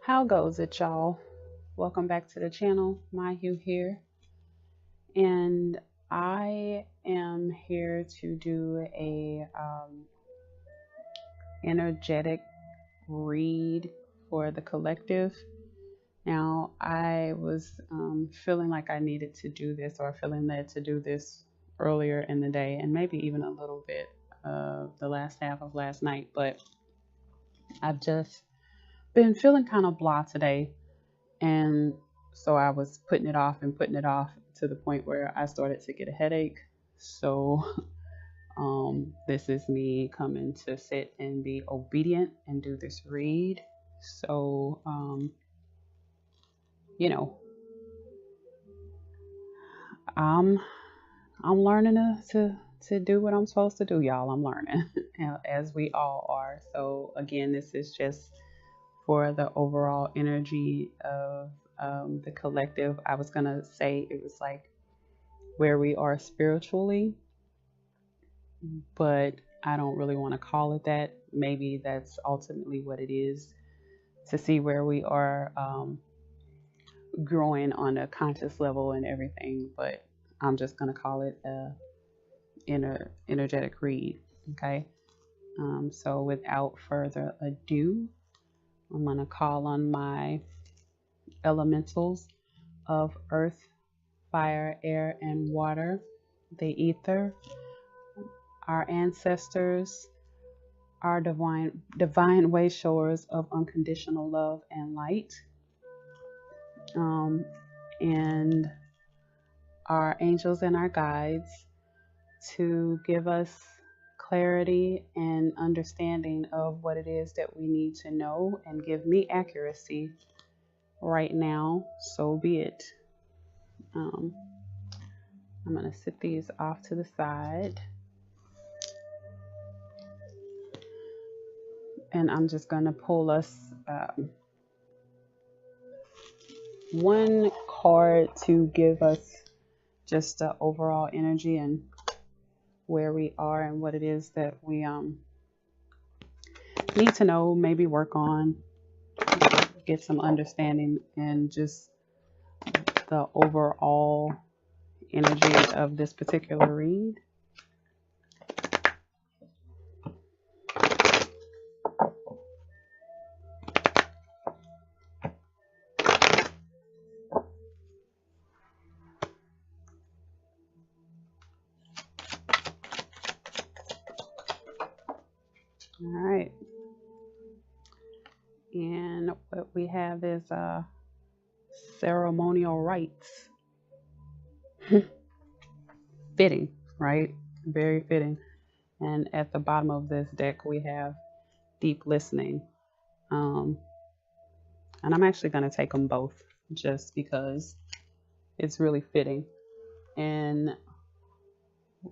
How goes it, y'all? Welcome back to the channel. Mayu here, and I am here to do a energetic read for the collective. Now, I was feeling like I needed to do this, or feeling led to do this earlier in the day, and maybe even a little bit the last half of last night, but I've just been feeling kind of blah today. And so I was putting it off and putting it off to the point where I started to get a headache. So this is me coming to sit and be obedient and do this read. So, you know, I'm I'm learning to do what I'm supposed to do, y'all. I'm learning as we all are. So again, this is just for the overall energy of the collective. I was gonna say it was like where we are spiritually, but I don't really want to call it that. Maybe that's ultimately what it is, to see where we are growing on a conscious level and everything. But I'm just gonna call it a energetic read. Okay. So without further ado, I'm gonna call on my elementals of earth, fire, air, and water, the ether, our ancestors, our divine way showers of unconditional love and light, and our angels and our guides, to give us clarity and understanding of what it is that we need to know, and give me accuracy right now. So be it. I'm going to sit these off to the side, and I'm just going to pull us one card to give us just the overall energy and where we are and what it is that we need to know, maybe work on, get some understanding, and just the overall energy of this particular read. All right. And what we have is ceremonial rites. Fitting, right? Very fitting. And at the bottom of this deck, we have deep listening. And I'm actually going to take them both just because it's really fitting. And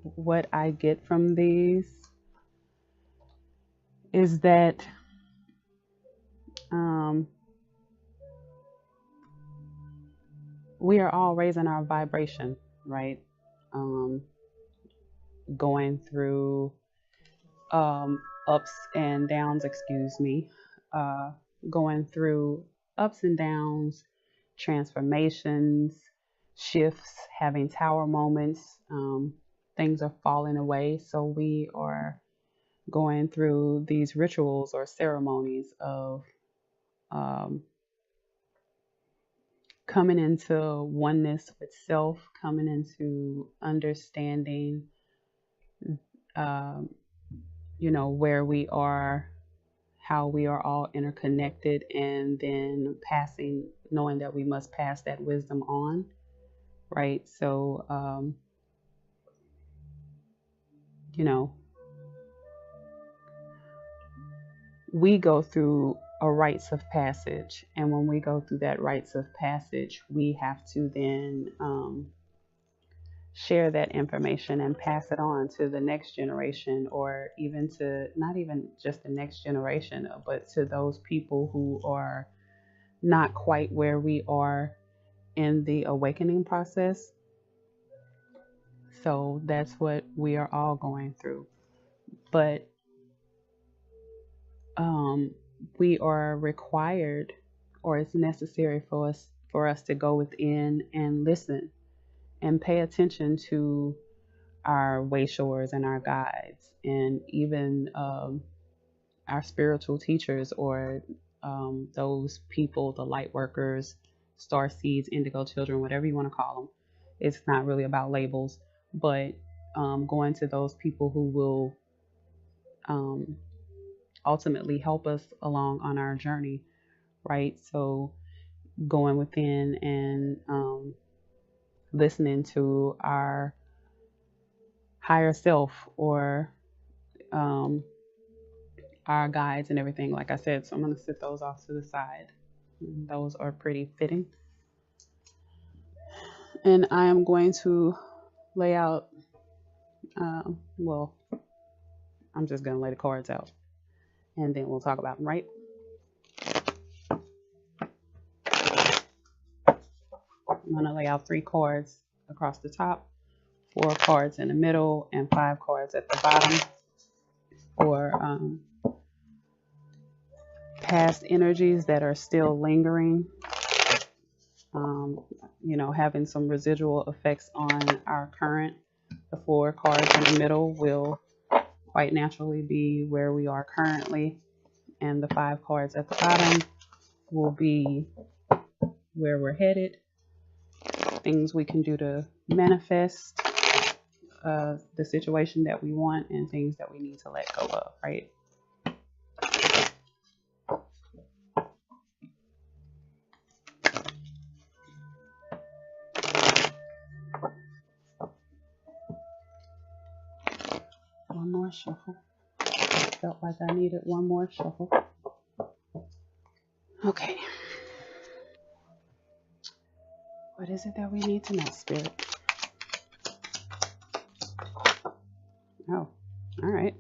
what I get from these is that we are all raising our vibration, right? Going through ups and downs, going through ups and downs, transformations, shifts, having tower moments. Things are falling away. So we are going through these rituals or ceremonies of coming into oneness with self, coming into understanding, where we are, how we are all interconnected, and then knowing that we must pass that wisdom on, right? So, we go through a rites of passage, and when we go through that rites of passage, we have to then share that information and pass it on to the next generation, or even to not even just the next generation, but to those people who are not quite where we are in the awakening process. So that's what we are all going through. But we are required or it's necessary for us to go within and listen and pay attention to our wayshowers and our guides, and even our spiritual teachers, or those people, the light workers, star seeds, indigo children, whatever you want to call them. It's not really about labels, but going to those people who will um, ultimately help us along on our journey, right? So going within and listening to our higher self, or um, our guides and everything, like I said. So I'm going to sit those off to the side. Those are pretty fitting. And I am going to lay out, well, I'm just going to lay the cards out and then we'll talk about them, right? I'm going to lay out 3 cards across the top, 4 cards in the middle, and 5 cards at the bottom for past energies that are still lingering, having some residual effects on our current. The 4 cards in the middle will quite naturally be where we are currently, and the 5 cards at the bottom will be where we're headed, things we can do to manifest the situation that we want, and things that we need to let go of, right? One more shuffle. Felt like I needed one more shuffle. Okay. What is it that we need to know, Spirit? Oh, all right.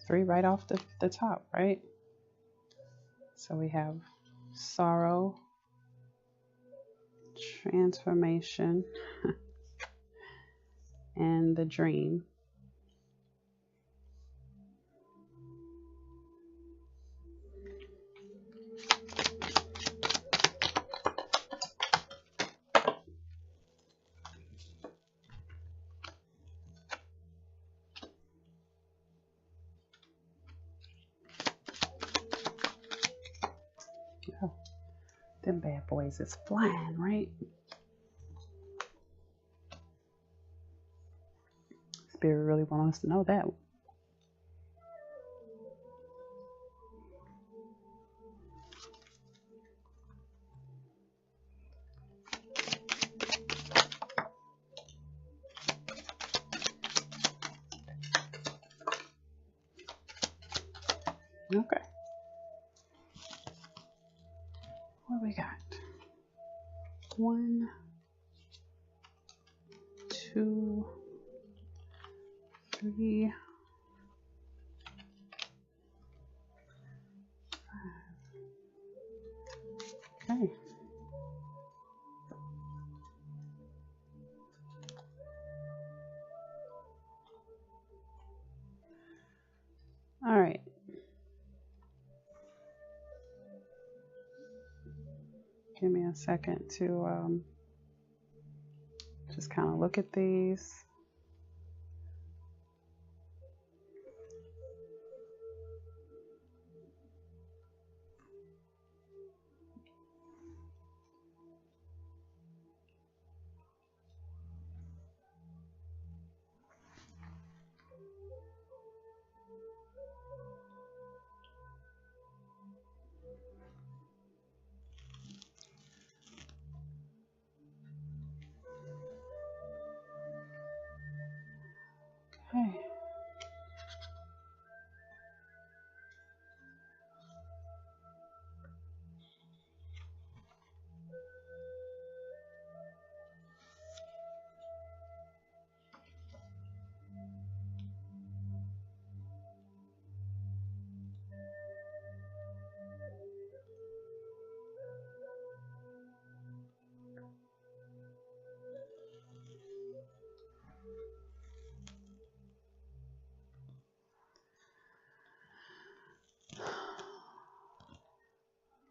3 right off the top, right? So we have sorrow, transformation, and the dream. Oh, them bad boys is flying, right? Spirit really wants us to know that. Okay. What we got? 1, 2, 3, 5. Okay. All right. Give me a second to just kind of look at these. Okay.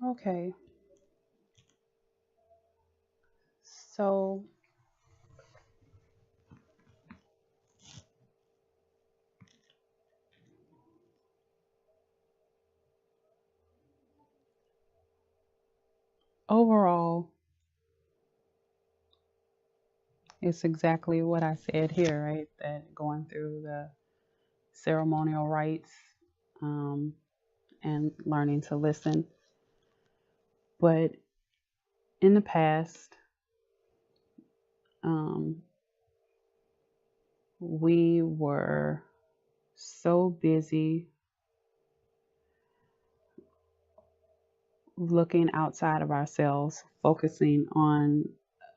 Okay. So overall, it's exactly what I said here, right? That going through the ceremonial rites, um, and learning to listen. But in the past, um, we were so busy looking outside of ourselves, focusing on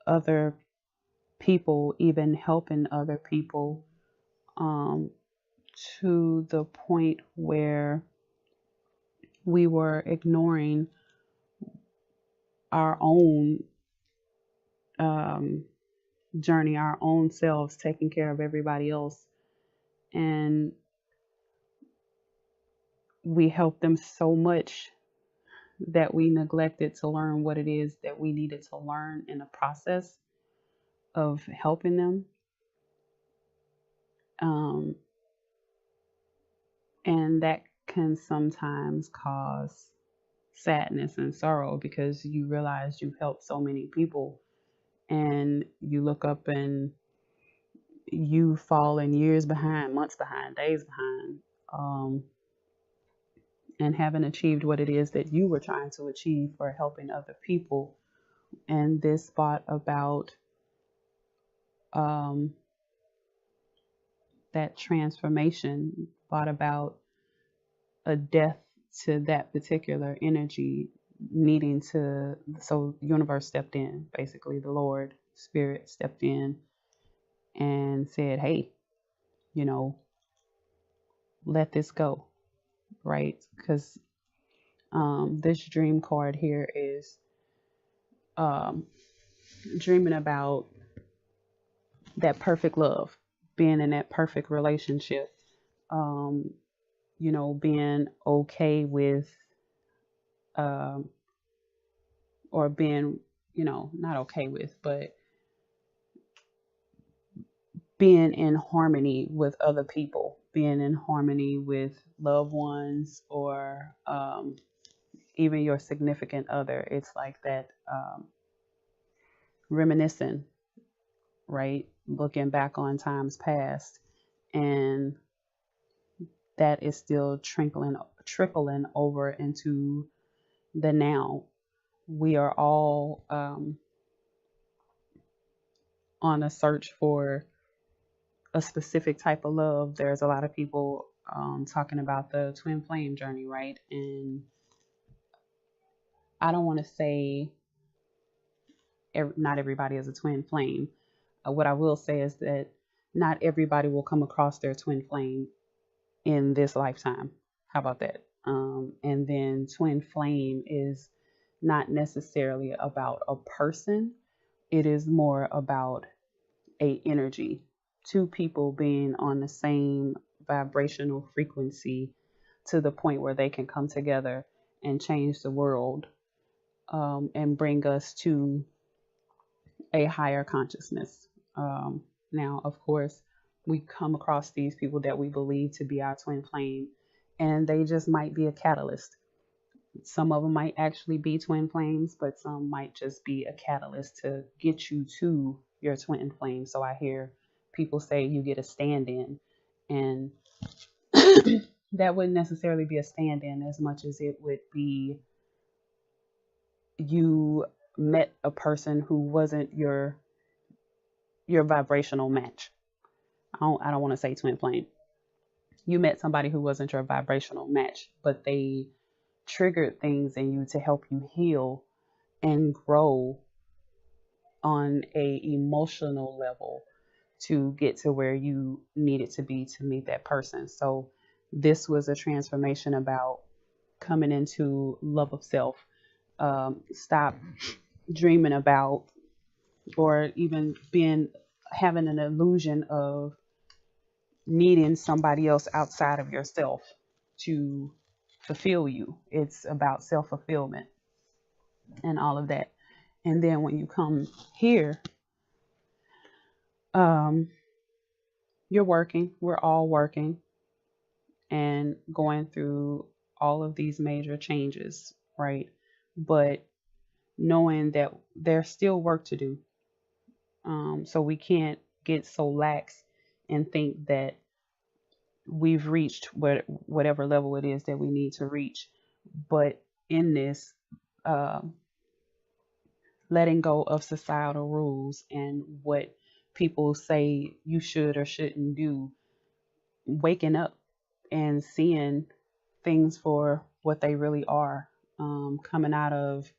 other people, even helping other people, um, to the point where we were ignoring our own um, journey, our own selves, taking care of everybody else. And we helped them so much that we neglected to learn what it is that we needed to learn in the process of helping them. Um, and that can sometimes cause sadness and sorrow because you realize you've helped so many people and you look up and you fall in years behind, months behind, days behind, and haven't achieved what it is that you were trying to achieve for helping other people. And this brought about um, that transformation, brought about a death to that particular energy needing to. So universe stepped in, basically the Lord Spirit stepped in and said, hey, you know, let this go, right? Because this dream card here is um, dreaming about that perfect love, being in that perfect relationship, um, being okay with, um, or being, not okay with, but being in harmony with other people, being in harmony with loved ones, or even your significant other. It's like that, reminiscing, right? Looking back on times past, and that is still trickling over into the now. We are all on a search for a specific type of love. There's a lot of people talking about the twin flame journey, right? And I don't want to say not everybody is a twin flame. What I will say is that not everybody will come across their twin flame in this lifetime. How about that? And then twin flame is not necessarily about a person. It is more about a energy, two people being on the same vibrational frequency to the point where they can come together and change the world, and bring us to a higher consciousness. Now, of course, we come across these people that we believe to be our twin flame, and they just might be a catalyst. Some of them might actually be twin flames, but some might just be a catalyst to get you to your twin flame. So I hear people say you get a stand in, and that wouldn't necessarily be a stand in as much as it would be you met a person who wasn't your vibrational match. I don't want to say twin flame. You met somebody who wasn't your vibrational match, but they triggered things in you to help you heal and grow on a emotional level to get to where you needed to be to meet that person. So this was a transformation about coming into love of self. Stop dreaming about, or even having an illusion of needing somebody else outside of yourself to fulfill you. It's about self fulfillment and all of that. And then when you come here, um, you're working, we're all working and going through all of these major changes, right? But knowing that there's still work to do. So we can't get so lax and think that we've reached whatever level it is that we need to reach. But in this, uh, letting go of societal rules and what people say you should or shouldn't do, waking up and seeing things for what they really are, coming out of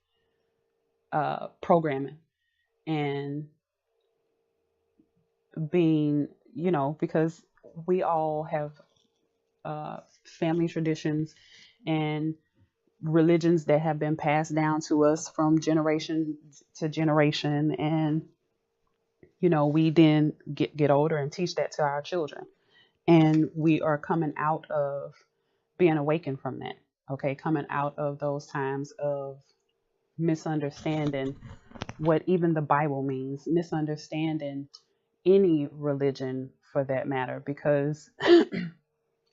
programming and being, because we all have family traditions and religions that have been passed down to us from generation to generation. And, we then get older and teach that to our children. And we are coming out of being awakened from that. Okay. Coming out of those times of misunderstanding what even the Bible means, misunderstanding any religion for that matter, because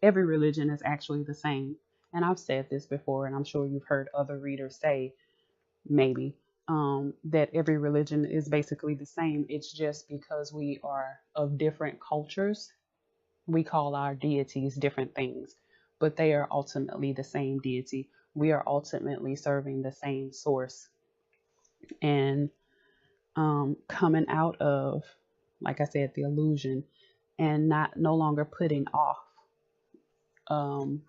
every religion is actually the same. And I've said this before, and I'm sure you've heard other readers say, maybe, that every religion is basically the same. It's just because we are of different cultures, we call our deities different things, but they are ultimately the same deity. We are ultimately serving the same source. And coming out of, like I said, the illusion and no longer putting off, um,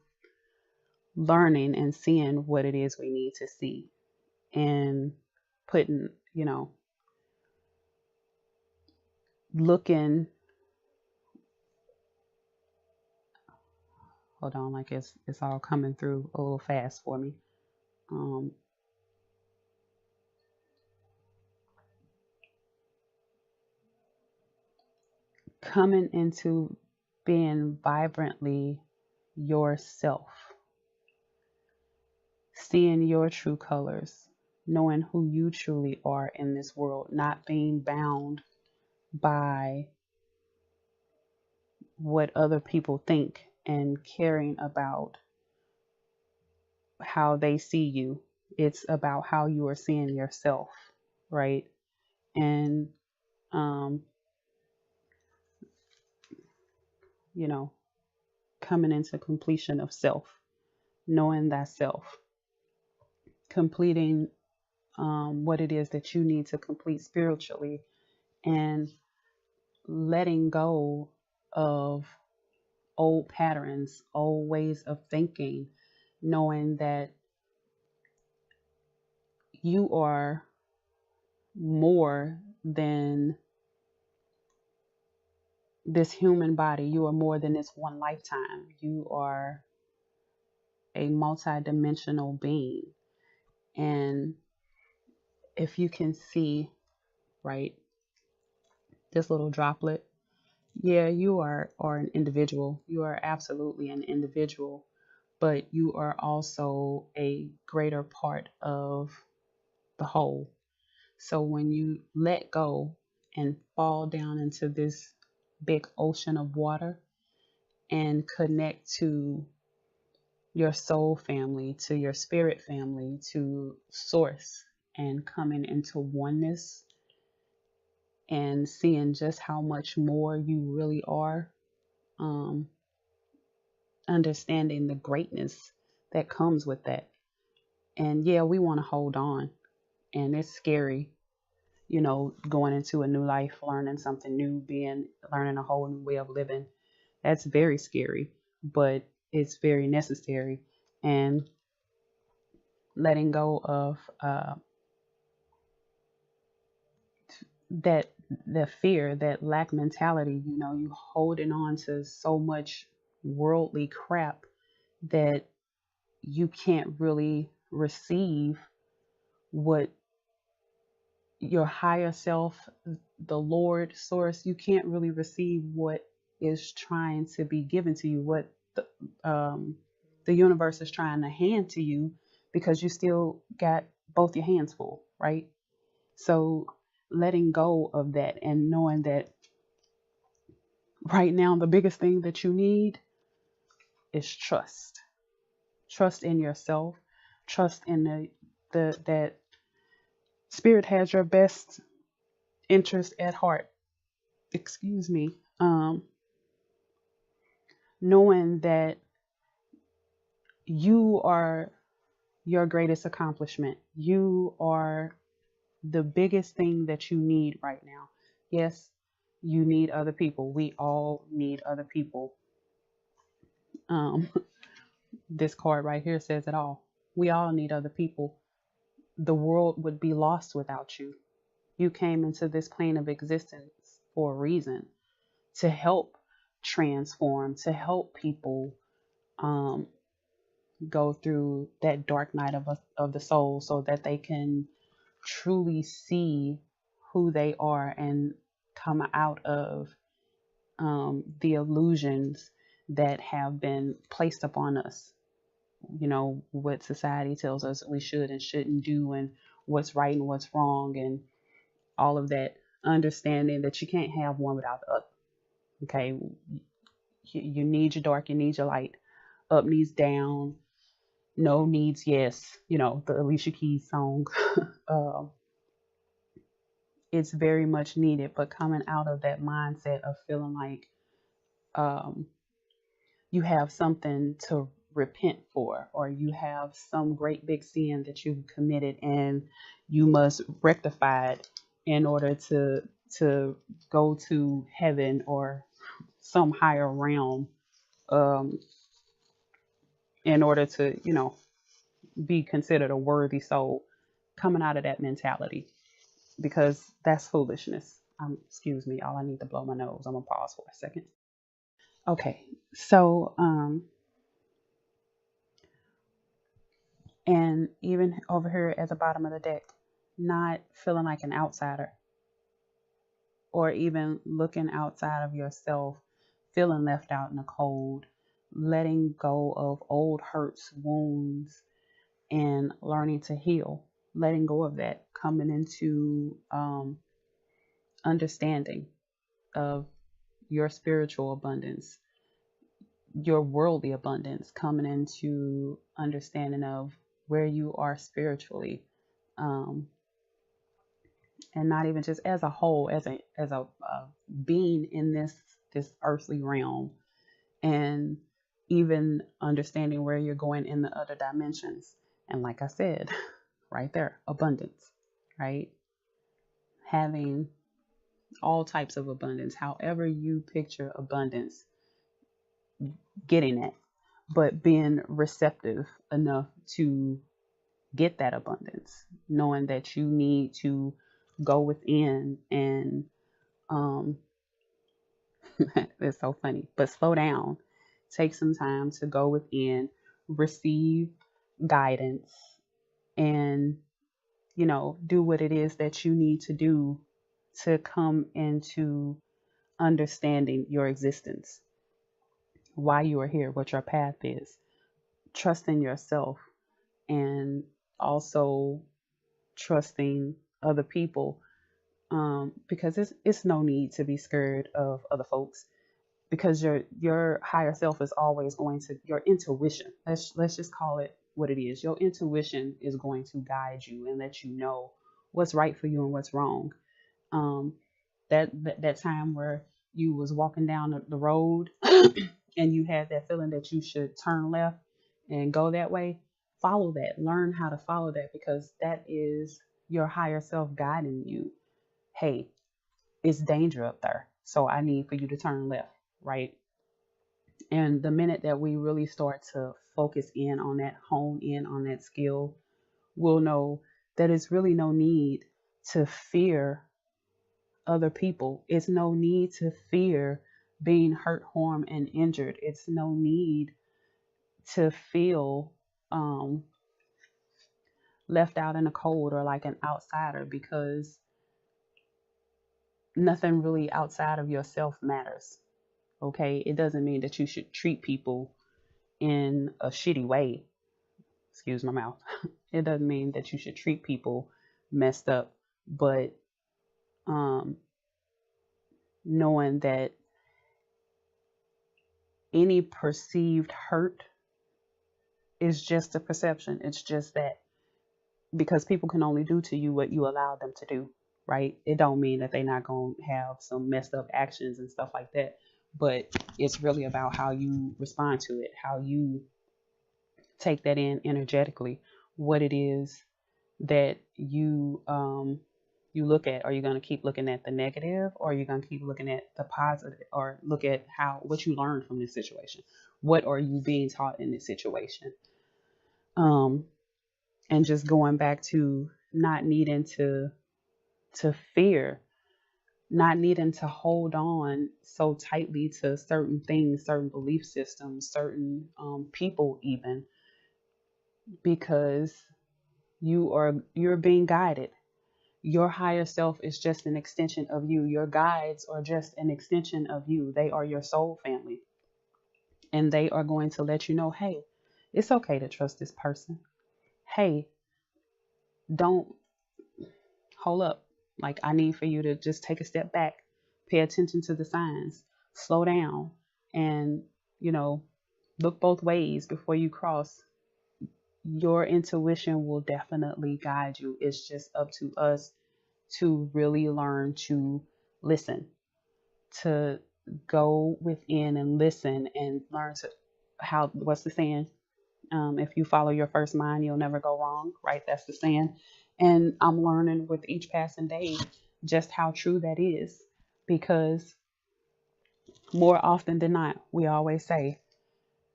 learning and seeing what it is we need to see, and putting, looking, hold on, like it's all coming through a little fast for me. Um, Coming into being vibrantly yourself, seeing your true colors, knowing who you truly are in this world, not being bound by what other people think and caring about how they see you. It's about how you are seeing yourself, right? And, um, you know, coming into completion of self, knowing that self, completing what it is that you need to complete spiritually, and letting go of old patterns, old ways of thinking, knowing that you are more than this human body. You are more than this one lifetime. You are a multi-dimensional being. And if you can see, right, this little droplet, yeah, you are an individual. You are absolutely an individual, but you are also a greater part of the whole. So when you let go and fall down into this big ocean of water and connect to your soul family, to your spirit family, to source, and coming into oneness and seeing just how much more you really are, um, understanding the greatness that comes with that. And yeah, we want to hold on, and it's scary, going into a new life, learning something new, learning a whole new way of living. That's very scary, but it's very necessary. And letting go of that the fear, that lack mentality, you holding on to so much worldly crap that you can't really receive what your higher self, the Lord source, you can't really receive what is trying to be given to you, what the universe is trying to hand to you, because you still got both your hands full, right? So letting go of that and knowing that Right now, the biggest thing that you need is trust. Trust in yourself. Trust in the that spirit has your best interest at heart. Excuse me. Knowing that you are your greatest accomplishment. You are the biggest thing that you need right now. Yes, you need other people. We all need other people. Um, this card right here says it all. We all need other people. The world would be lost without you. You came into this plane of existence for a reason, to help transform, to help people um, go through that dark night of the soul so that they can truly see who they are and come out of the illusions that have been placed upon us. You know, what society tells us we should and shouldn't do, and what's right and what's wrong, and all of that. Understanding that you can't have one without the other. Okay. You need your dark, you need your light. Up needs down, no needs yes. You know, the Alicia Keys song. um, it's very much needed, but coming out of that mindset of feeling like um, you have something to repent for, or you have some great big sin that you've committed and you must rectify it in order to go to heaven or some higher realm, um, in order to, you know, be considered a worthy soul. Coming out of that mentality, because that's foolishness. Excuse me, all I need to blow my nose. I'm gonna pause for a second. Okay, so and even over here at the bottom of the deck, not feeling like an outsider, or even looking outside of yourself, feeling left out in the cold, letting go of old hurts, wounds, and learning to heal, letting go of that, coming into understanding of your spiritual abundance, your worldly abundance, coming into understanding of where you are spiritually, um, and not even just as a whole, as a being in this earthly realm, and even understanding where you're going in the other dimensions. And like I said, right there, abundance, right? Having all types of abundance, however you picture abundance, getting it, but being receptive enough to get that abundance, knowing that you need to go within and um it's so funny, but slow down, take some time to go within, receive guidance, and you know, do what it is that you need to do to come into understanding your existence, why you are here, what your path is, trusting yourself, and also trusting other people, because it's no need to be scared of other folks, because your higher self is always going to, your intuition, let's just call it what it is, your intuition is going to guide you and let you know what's right for you and what's wrong. um, that time where you was walking down the road and you had that feeling that you should turn left and go that way, follow that, learn how to follow that, because that is your higher self guiding you. Hey, it's danger up there, so I need for you to turn left, right? And the minute that we really start to focus in on that, hone in on that skill, we'll know that it's really no need to fear other people. It's no need to fear being hurt, harmed, and injured. It's no need to feel um, left out in the cold or like an outsider, because nothing really outside of yourself matters. Okay, it doesn't mean that you should treat people in a shitty way. Excuse my mouth. It doesn't mean that you should treat people messed up, but um, knowing that any perceived hurt is just a perception. It's just that, because people can only do to you what you allow them to do, right? It don't mean that they're not going to have some messed up actions and stuff like that, but it's really about how you respond to it, how you take that in energetically, what it is that you look at. Are you going to keep looking at the negative, or are you going to keep looking at the positive, or look at how what you learned from this situation? What are you being taught in this situation? Um, and just going back to not needing to fear, not needing to hold on so tightly to certain things, certain belief systems, certain people, even because you're being guided. Your higher self is just an extension of you. Your guides are just an extension of you. They are your soul family, and they are going to let you know, hey, it's okay to trust this person. Hey, don't hold up. Like, I need for you to just take a step back, pay attention to the signs, slow down, and, you know, look both ways before you cross. Your intuition will definitely guide you. It's just up to us to really learn to listen, to go within and listen and learn to how, what's the saying? If you follow your first mind, you'll never go wrong, right? That's the saying. And I'm learning with each passing day just how true that is, because more often than not, we always say,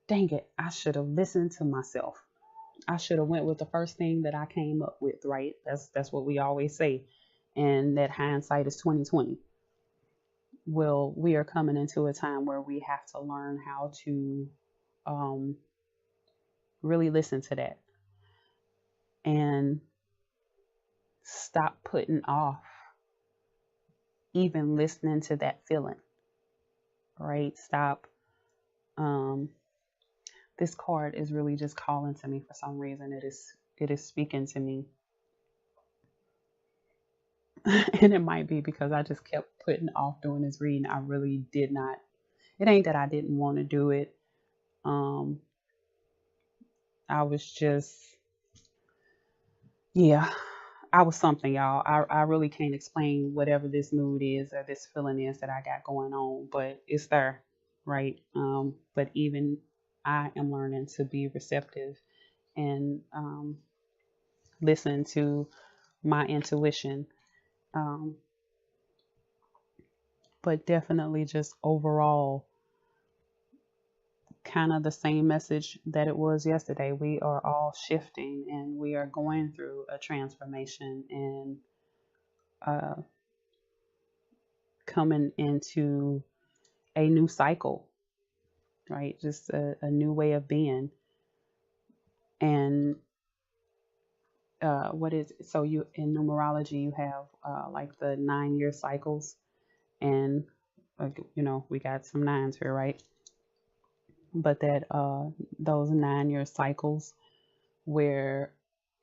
dang it, I should have listened to myself. I should have went with the first thing that I came up with, right? That's what we always say. And that hindsight is 2020. Well, we are coming into a time where we have to learn how to um, really listen to that and stop putting off even listening to that feeling, right? Stop. Um, this card is really just calling to me for some reason. It is speaking to me, and it might be because I just kept putting off doing this reading. I really did not. It ain't that I didn't want to do it. Um, I was just, yeah, I was something, y'all. I really can't explain whatever this mood is or this feeling is that I got going on, but it's there, right? But even I am learning to be receptive and listen to my intuition. Um, but definitely just overall, kind of the same message that it was yesterday. We are all shifting and we are going through a transformation and uh, coming into a new cycle, right? Just a new way of being. And what is so you in numerology you have like the 9 year cycles, and we got some nines here, right? But that those 9 year cycles where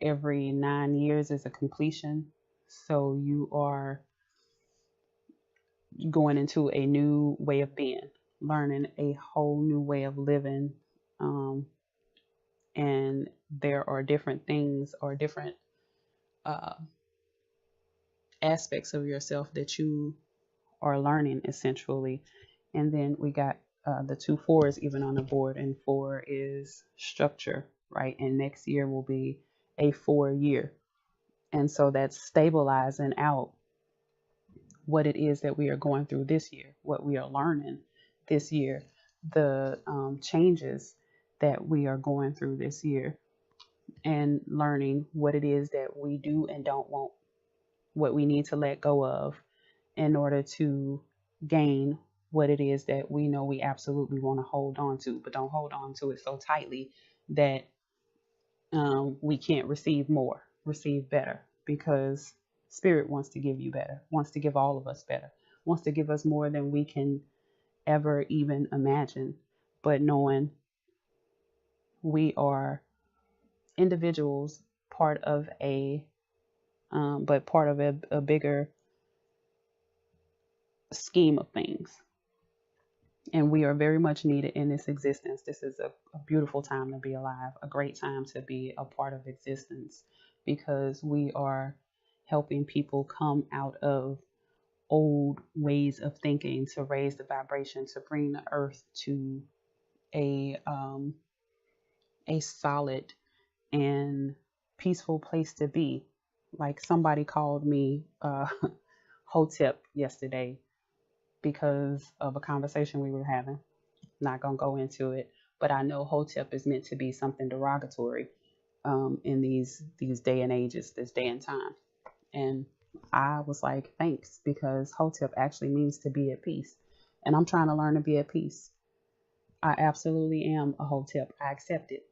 every 9 years is a completion, so you are going into a new way of being, learning a whole new way of living. um, and there are different things or different uh, aspects of yourself that you are learning essentially. And then we got the two fours even on the board, and four is structure, right? And next year will be a 4 year. And so that's stabilizing out what it is that we are going through this year, what we are learning this year, the changes that we are going through this year, and learning what it is that we do and don't want, what we need to let go of in order to gain what it is that we know we absolutely want to hold on to, but don't hold on to it so tightly that we can't receive more, receive better, because spirit wants to give you better, wants to give all of us better, wants to give us more than we can ever even imagine. But knowing we are individuals, part of a bigger scheme of things. And we are very much needed in this existence. This is a beautiful time to be alive, a great time to be a part of existence, because we are helping people come out of old ways of thinking, to raise the vibration, to bring the earth to a solid and peaceful place to be. Like, somebody called me Hotep yesterday because of a conversation we were having. Not gonna go into it, but I know Hotep is meant to be something derogatory in these day and ages, this day and time. And I was like, thanks, because Hotep actually means to be at peace. And I'm trying to learn to be at peace. I absolutely am a Hotep. I accept it,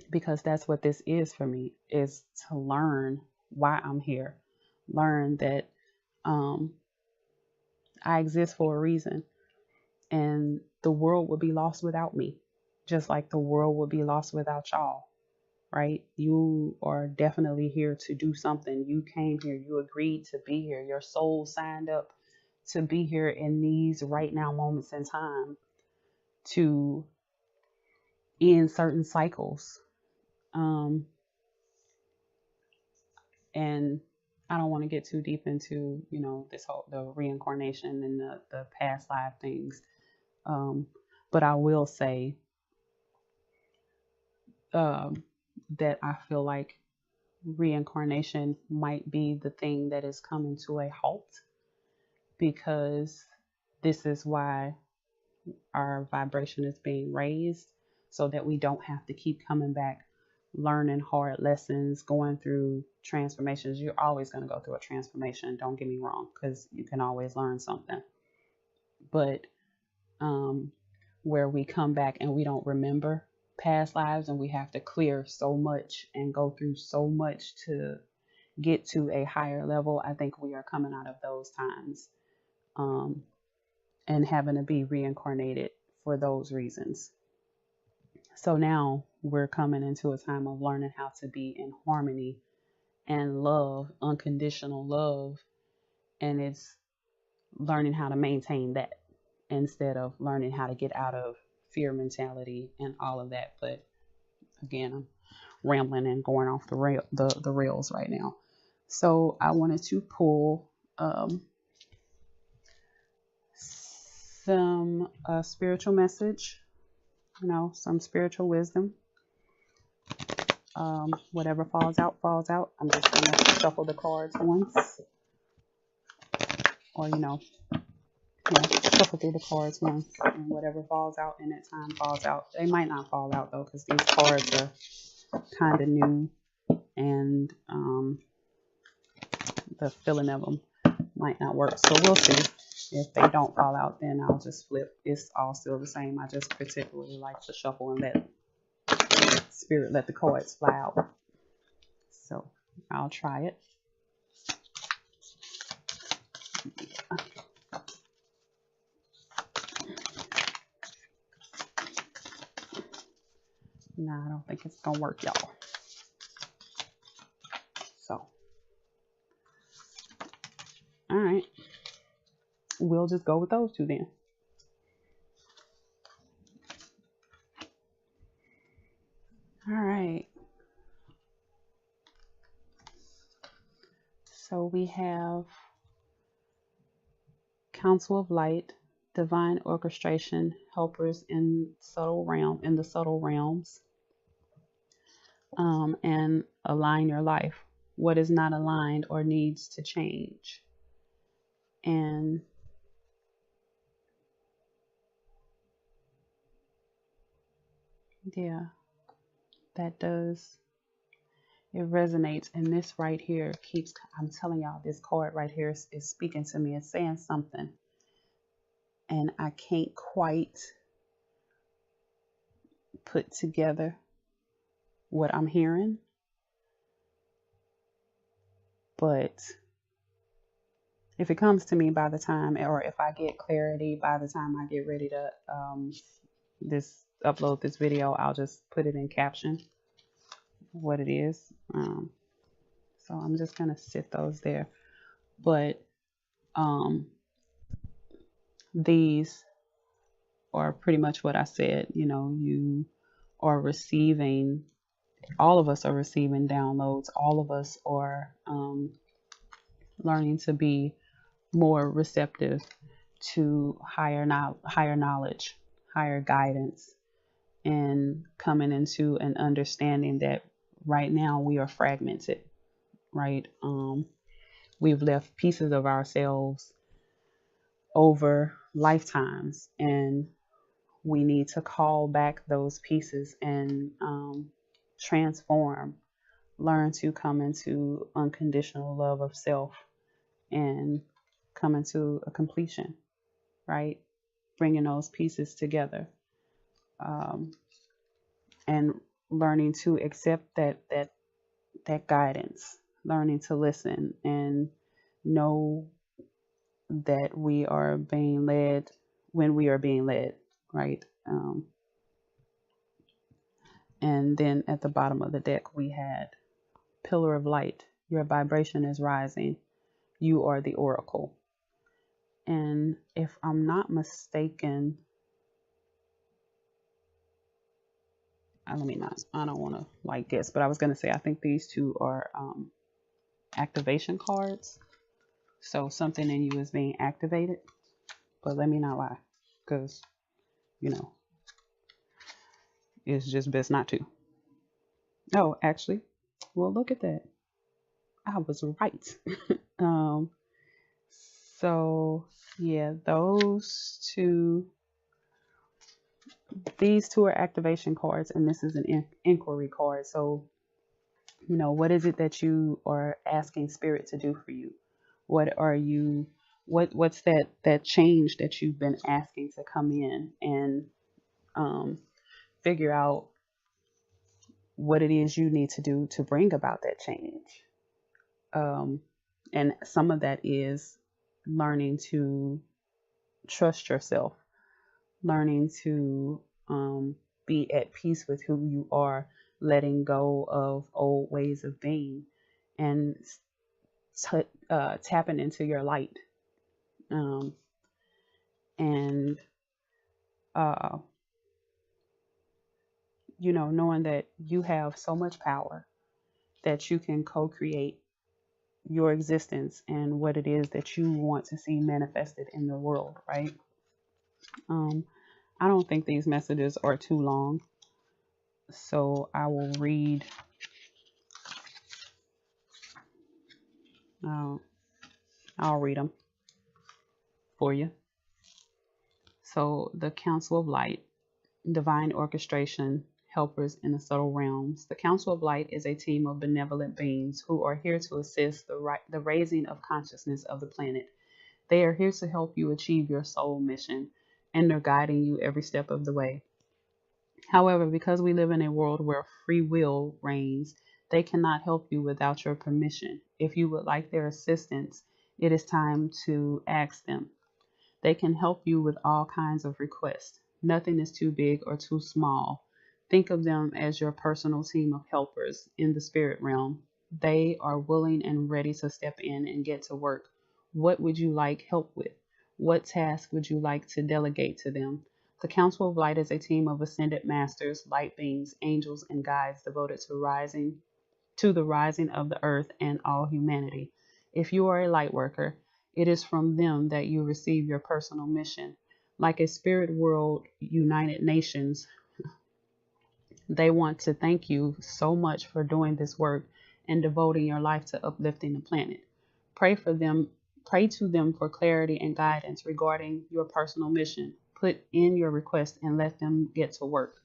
because that's what this is for me, is to learn why I'm here. Learn that I exist for a reason, and the world would be lost without me, just like the world would be lost without y'all. Right? You are definitely here to do something. You came here, you agreed to be here, your soul signed up to be here in these right now moments in time, to end certain cycles. And I don't want to get too deep into, this whole the reincarnation and the past life things. But I will say that I feel like reincarnation might be the thing that is coming to a halt, because this is why our vibration is being raised, so that we don't have to keep coming back, learning hard lessons, going through transformations. You're always going to go through a transformation, don't get me wrong, because you can always learn something. But where we come back and we don't remember past lives, and we have to clear so much and go through so much to get to a higher level, I think we are coming out of those times, and having to be reincarnated for those reasons. So now we're coming into a time of learning how to be in harmony and love, unconditional love. And it's learning how to maintain that, instead of learning how to get out of fear mentality and all of that. But again, I'm rambling and going off the rails right now. So I wanted to pull some spiritual message, some spiritual wisdom. Whatever falls out, falls out. I'm just going to shuffle the cards once, or, shuffle through the cards once, and whatever falls out in that time falls out. They might not fall out, though, because these cards are kind of new, and the filling of them might not work. So we'll see. If they don't fall out, then I'll just flip. It's all still the same. I just particularly like to shuffle and let spirit let the cards fly out. So I'll try it. Yeah. No, I don't think it's gonna work, y'all. So, all right, we'll just go with those two then. All right. So we have Council of Light, divine orchestration, helpers in the subtle realms, and align your life. What is not aligned or needs to change. And yeah, that does. It resonates. And this right here I'm telling y'all, this card right here is speaking to me. It's saying something. And I can't quite put together what I'm hearing. But if it comes to me by the time, or if I get clarity by the time I get ready to upload this video, I'll just put it in caption what it is. So I'm just gonna sit those there. But these or pretty much what I said. You know, you are receiving, all of us are receiving downloads. All of us are learning to be more receptive to higher knowledge, higher guidance, and coming into an understanding that right now we are fragmented, right? We've left pieces of ourselves over lifetimes, and we need to call back those pieces and transform, learn to come into unconditional love of self and come into a completion, right? Bringing those pieces together, um, and learning to accept that guidance, learning to listen and know that we are being led when we are being led, right? And then at the bottom of the deck, we had Pillar of Light. Your vibration is rising. You are the oracle. And if I'm not mistaken, let me not, I don't want to like guess, but I was going to say, I think these two are activation cards. So something in you is being activated, but let me not lie, because, you know, it's just best not to. Oh, actually, well, look at that. I was right. um, so yeah, these two are activation cards, and this is an inquiry card. So, you know, what is it that you are asking spirit to do for you? What are you, what's that change that you've been asking to come in and um, figure out what it is you need to do to bring about that change. Um, and some of that is learning to trust yourself, learning to be at peace with who you are, letting go of old ways of being, and tapping into your light. Um, and, uh, you know, knowing that you have so much power that you can co create your existence and what it is that you want to see manifested in the world, right? Um, I don't think these messages are too long, so I will read. Uh, I'll read them for you. So, the Council of Light, Divine Orchestration, Helpers in the Subtle Realms. The Council of Light is a team of benevolent beings who are here to assist the raising of consciousness of the planet. They are here to help you achieve your soul mission, and they're guiding you every step of the way. However, because we live in a world where free will reigns, they cannot help you without your permission. If you would like their assistance, it is time to ask them. They can help you with all kinds of requests. Nothing is too big or too small. Think of them as your personal team of helpers in the spirit realm. They are willing and ready to step in and get to work. What would you like help with? What task would you like to delegate to them? The Council of Light is a team of ascended masters, light beings, angels, and guides devoted to the rising of the earth and all humanity. If you are a light worker, it is from them that you receive your personal mission. Like a spirit world United Nations, they want to thank you so much for doing this work and devoting your life to uplifting the planet. Pray for them, pray to them for clarity and guidance regarding your personal mission. Put in your request and let them get to work.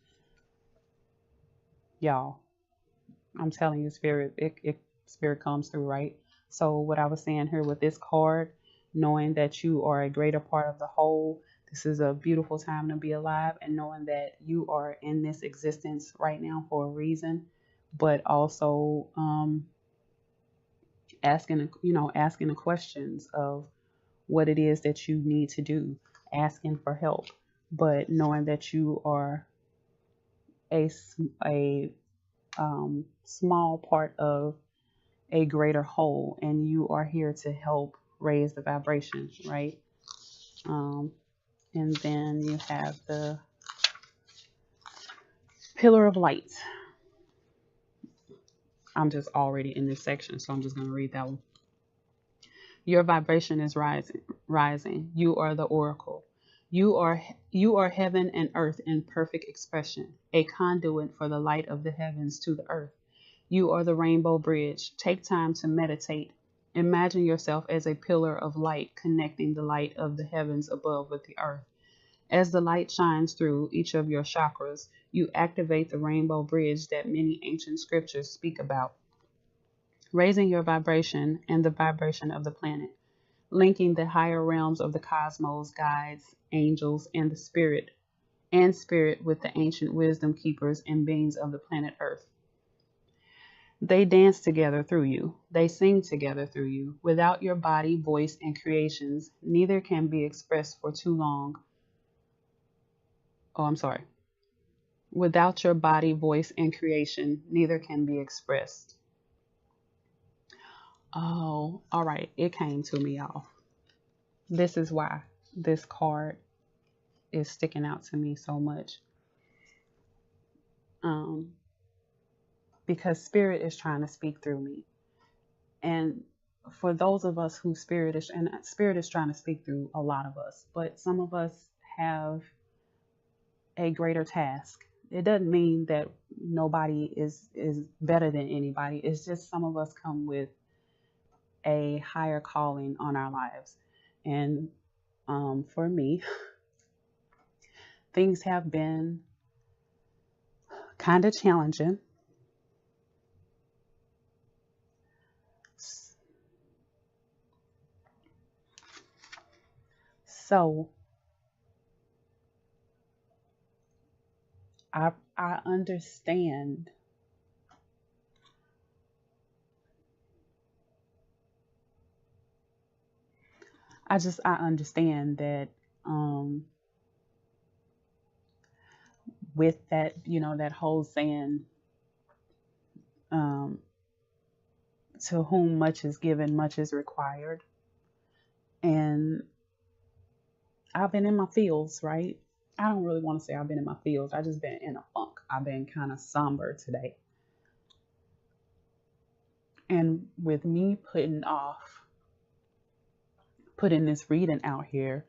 Y'all, I'm telling you, spirit comes through, right? So what I was saying here with this card, knowing that you are a greater part of the whole, this is a beautiful time to be alive, and knowing that you are in this existence right now for a reason, but also asking the questions of what it is that you need to do, asking for help, but knowing that you are a small part of a greater whole, and you are here to help raise the vibration, right? Um, And then you have the pillar of light. I'm just already in this section, so I'm just going to read that one. Your vibration is rising. You are the oracle. You are heaven and earth in perfect expression, a conduit for the light of the heavens to the earth. You are the rainbow bridge. Take time to meditate. Imagine yourself as a pillar of light connecting the light of the heavens above with the earth. As the light shines through each of your chakras, you activate the rainbow bridge that many ancient scriptures speak about, raising your vibration and the vibration of the planet, linking the higher realms of the cosmos, guides, angels, and the spirit with the ancient wisdom keepers and beings of the planet Earth. They dance together through you. They sing together through you. Without your body, voice, and creations, neither can be expressed for too long. Oh, I'm sorry. Without your body, voice, and creation, neither can be expressed. Oh, all right. It came to me, y'all. This is why this card is sticking out to me so much. Because spirit is trying to speak through me. And for those of us who spirit is trying to speak through a lot of us, but some of us have a greater task. It doesn't mean that nobody is better than anybody. It's just some of us come with a higher calling on our lives. And for me, things have been kind of challenging. So I understand. I understand that with that, that whole saying, to whom much is given, much is required. And I've been in my fields, right? I don't really want to say I've been in my fields. I just been in a funk. I've been kind of somber today. And with me putting this reading out here,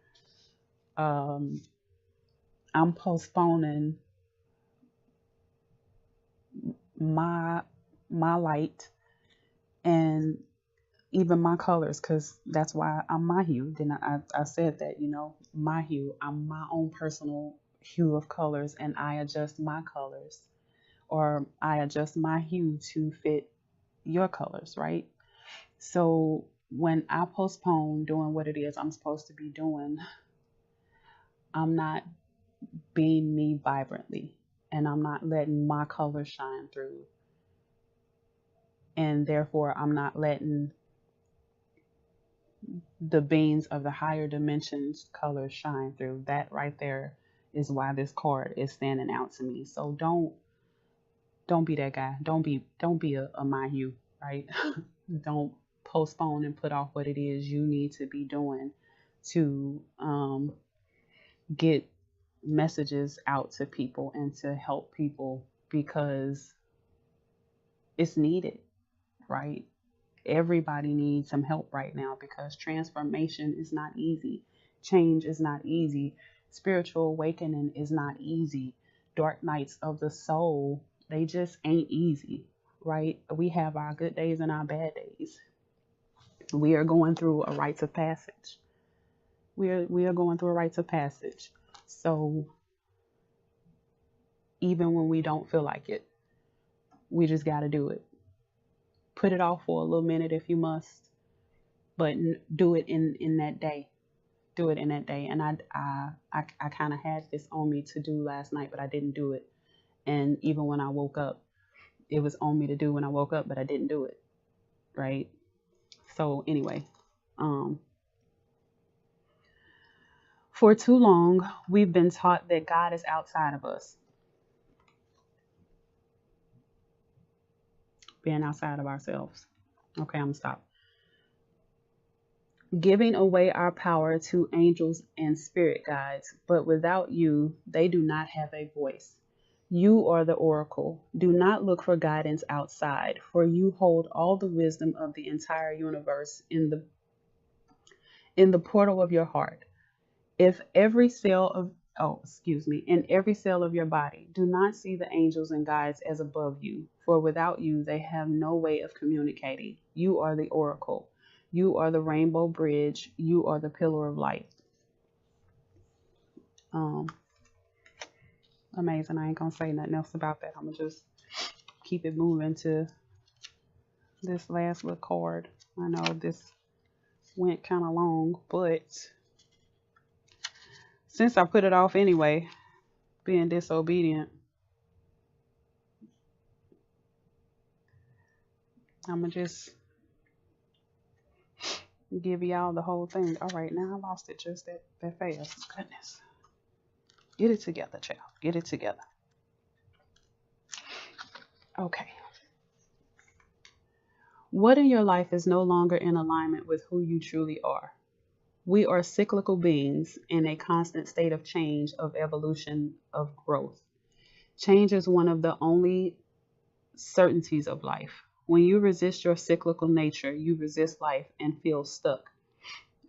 I'm postponing my light and even my colors, because that's why I'm my hue. Then I said that, my hue, I'm my own personal hue of colors, and I adjust my colors, or I adjust my hue to fit your colors, right? So when I postpone doing what it is I'm supposed to be doing, I'm not being me vibrantly, and I'm not letting my colors shine through. And therefore, I'm not letting the beings of the higher dimensions colors shine through. That right there is why this card is standing out to me. So don't be that guy. Don't be a my hue, right? Don't postpone and put off what it is you need to be doing to get messages out to people and to help people, because it's needed, right? Everybody needs some help right now, because transformation is not easy. Change is not easy. Spiritual awakening is not easy. Dark nights of the soul, they just ain't easy, right? We have our good days and our bad days. We are going through a rites of passage. We are going through a rites of passage. So even when we don't feel like it, we just got to do it. Put it off for a little minute if you must, but do it in that day. Do it in that day. And I kind of had this on me to do last night, but I didn't do it. And even when I woke up, it was on me to do when I woke up, but I didn't do it. Right. So anyway, for too long, we've been taught that God is outside of us, being outside of ourselves. Okay, I'm gonna stop. giving away our power to angels and spirit guides, but without you, they do not have a voice. You are the oracle. Do not look for guidance outside, for you hold all the wisdom of the entire universe in the portal of your heart. If every cell of in every cell of your body, do not see the angels and guides as above you, for without you they have no way of communicating. You are the oracle. You are the rainbow bridge. You are the pillar of light. Um, Amazing. I ain't gonna say nothing else about that. I'm gonna just keep it moving to this last little card. I know this went kind of long, but since I put it off anyway, being disobedient, I'm gonna just give y'all the whole thing. All right, now I lost it just that fast. Goodness. Get it together, child. Get it together. Okay. What in your life is no longer in alignment with who you truly are? We are cyclical beings in a constant state of change, of evolution, of growth. Change is one of the only certainties of life. When you resist your cyclical nature, you resist life and feel stuck.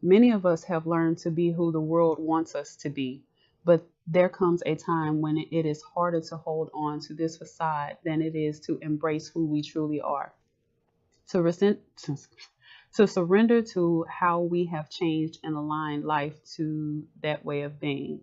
Many of us have learned to be who the world wants us to be, but there comes a time when it is harder to hold on to this facade than it is to embrace who we truly are. To surrender to how we have changed and aligned life to that way of being.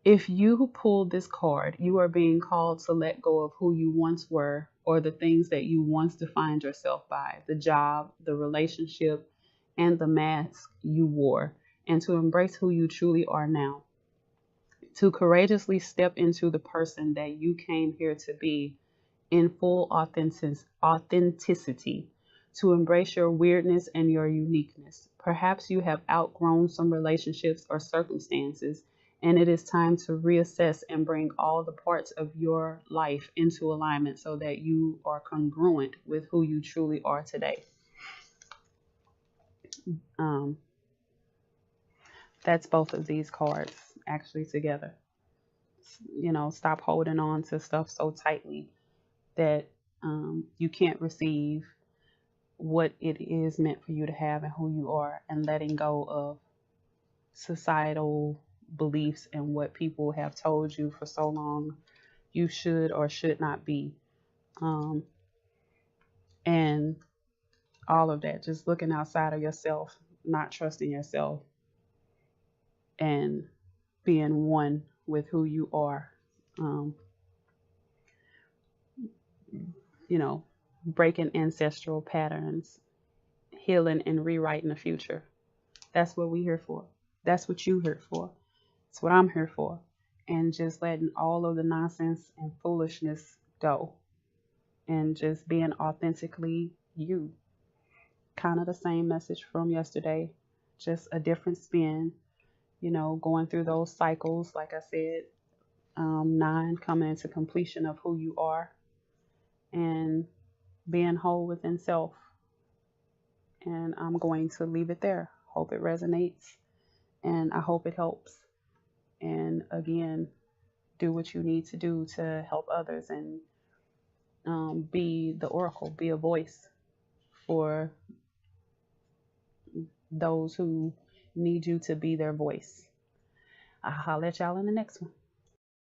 If you pull this card, you are being called to let go of who you once were or the things that you once defined yourself by, the job, the relationship, and the mask you wore, and to embrace who you truly are now. To courageously step into the person that you came here to be in full authenticity, to embrace your weirdness and your uniqueness. Perhaps you have outgrown some relationships or circumstances, and it is time to reassess and bring all the parts of your life into alignment so that you are congruent with who you truly are today. That's both of these cards actually together. Stop holding on to stuff so tightly that you can't receive what it is meant for you to have and who you are, and letting go of societal beliefs and what people have told you for so long you should or should not be, and all of that, just looking outside of yourself, not trusting yourself, and being one with who you are. Breaking ancestral patterns, healing and rewriting the future. That's what we're here for. That's what you're here for. It's what I'm here for. And just letting all of the nonsense and foolishness go. And just being authentically you. Kind of the same message from yesterday. Just a different spin. Going through those cycles, like I said. 9, coming into completion of who you are. And being whole within self. And I'm going to leave it there. Hope it resonates. And I hope it helps. And again, do what you need to do to help others and be the oracle, be a voice for those who need you to be their voice. I'll holler at y'all in the next one.